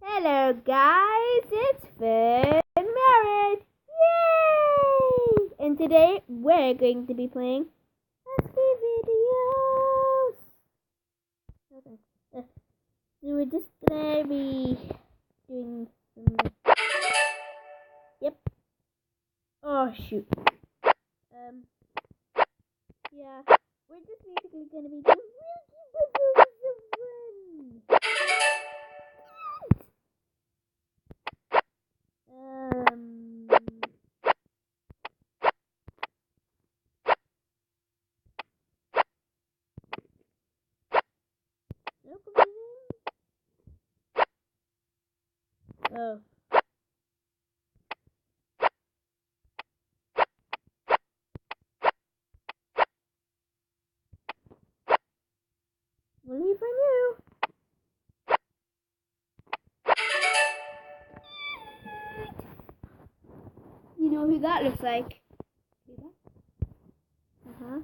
Hello guys, it's Finn Merritt! Yay! And today we're going to be playing ASCII videos! So we're just gonna be doing some... Yep. Oh shoot. Yeah. We're just basically gonna be doing no confusing. Oh. Only for you. You know who that looks like? See that? Uh-huh.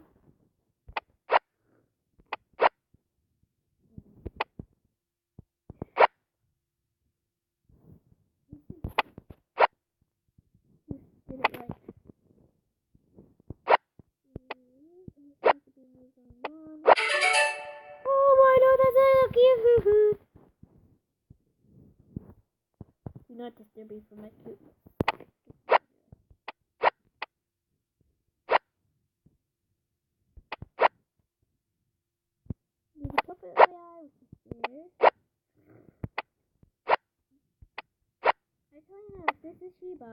Did it right. Oh, I know that's a cute. Do not disturb me from my cuteness. There's a puppet eye, which is there. I tell you now, this is Sheba.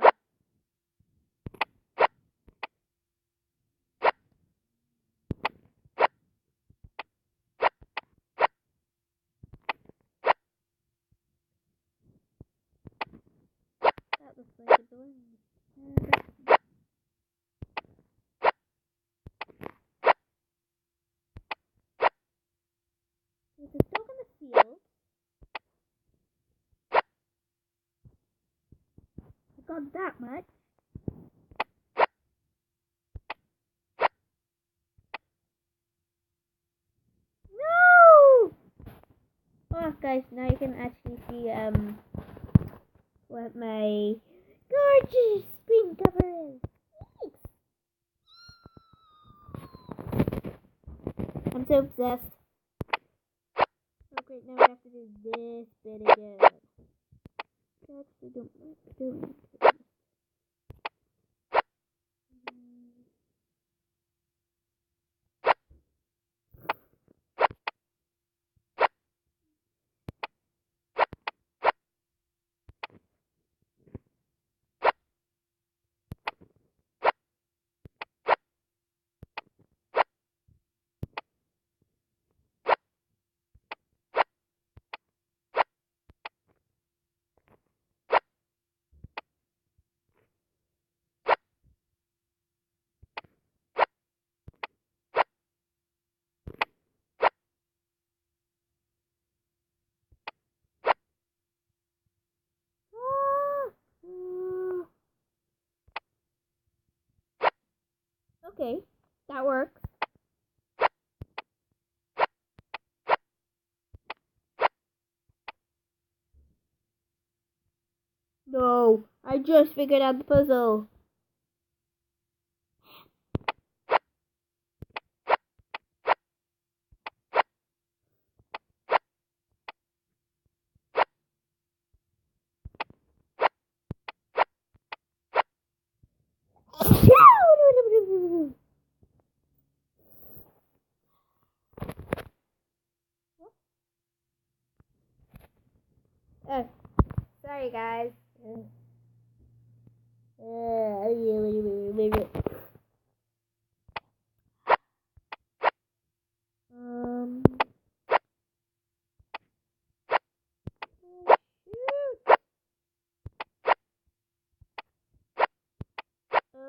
That looks like a balloon. There's a dog in the field. I got that much. No! Oh, guys, now you can actually see what my gorgeous screen cover is. I'm so obsessed. Oh great, now we have to do this bit again. I actually don't like doing it. Okay, that works. No, I just figured out the puzzle. Oh, sorry guys.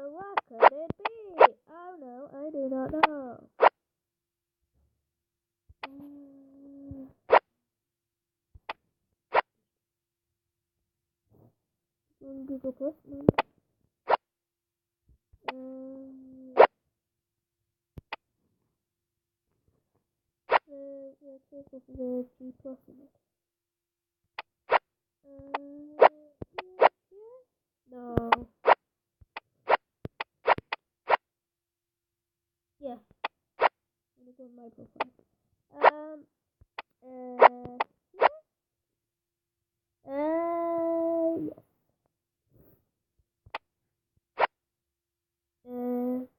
What could it be? Oh no, I do not know. Google Plus. Let's see if this is a G Plus in it. profile. Here? Yes. No.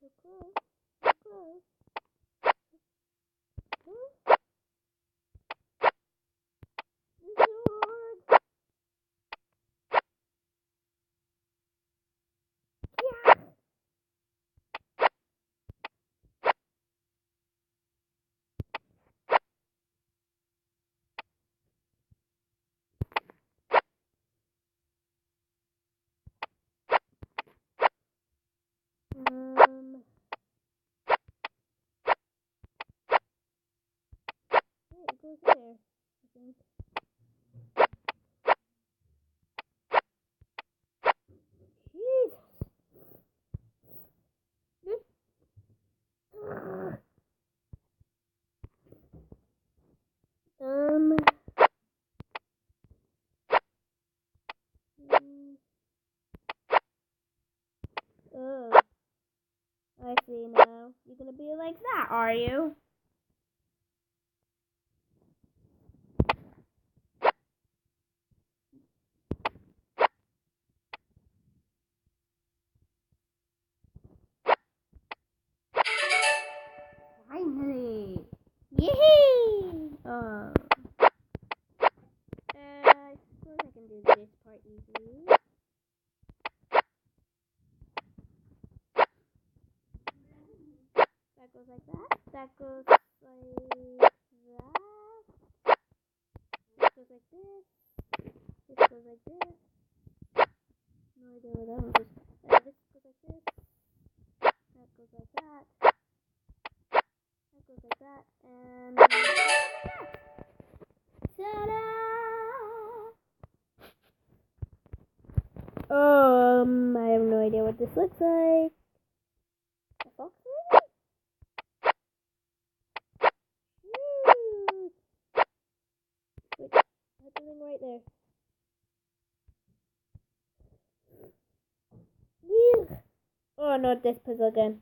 So close. So close. Huh? This is so hard. Yeah. Wait, it goes there, I think. Jeez. This. Um. Oh, I see now. You're gonna be like that, are you? Finally! Yee! Oh. I suppose I can do this part easily. That goes like that. That goes like that. This goes like this. This goes like this. No idea where that one goes. This goes like this. That goes like that. That goes like that. And ta-da! I have no idea what this looks like. A fox maybe? Shoot! Wait, that's the thing right there. Oh, not this puzzle again.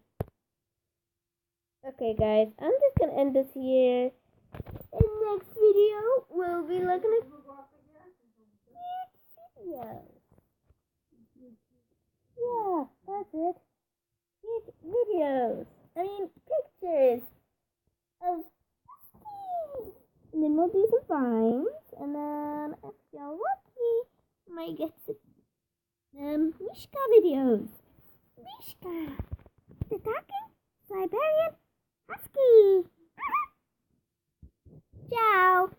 Okay, guys, I'm just gonna end this here. In the next video, we'll be looking at videos. Yeah, that's it. Videos. I mean, pictures of skis. And then we'll do some finds. And then, if you're lucky, you might get some Mishka videos. Mishka, the talking Siberian Husky. Ciao.